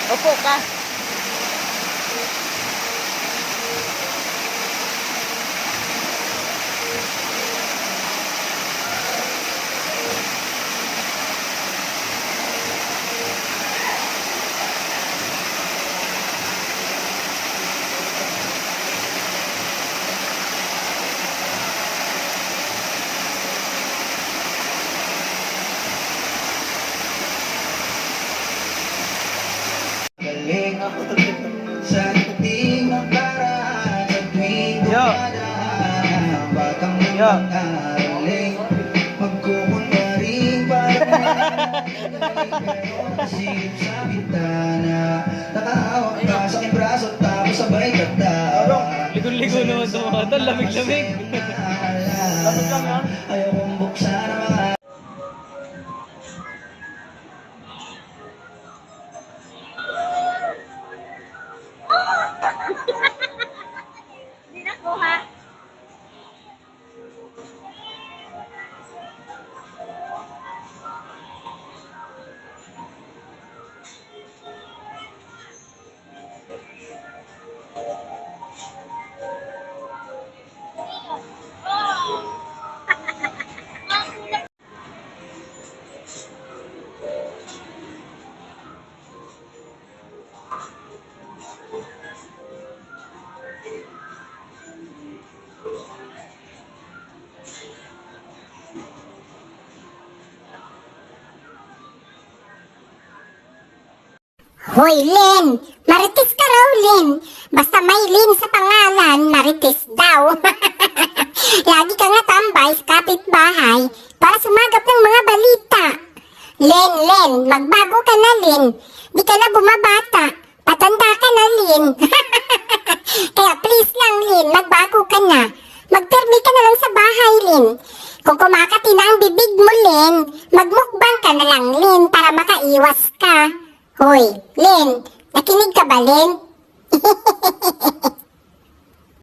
Opo ka. Galing ako sa di makaraan sa tuwing dumadaan ang batang mag-aaling magkukunwaring parang pero nasilip sa bintana nakahawak ka sa aking braso tapos sabay katawa Ligo-ligo naman ito mga tol. Lamig-lamig. ayaw kong buksan ang mga Hindi nakuha. Hoy, Len! Marites ka raw, Len! Basta may Len sa pangalan, marites daw. Lagi ka nga tambay sa kapitbahay para sumagap ng mga balita. Len, Len, magbago ka na, Len. Di ka na bumabata. Patanda ka na, Len. Kaya please lang, Len, magbago ka na. Magpermi ka na lang sa bahay, Len. Kung kumakati na ang bibig mo, Len, magmukbang ka na lang, Len, para makaiwas ka. Hoy, Len, nakinig ka ba, Len?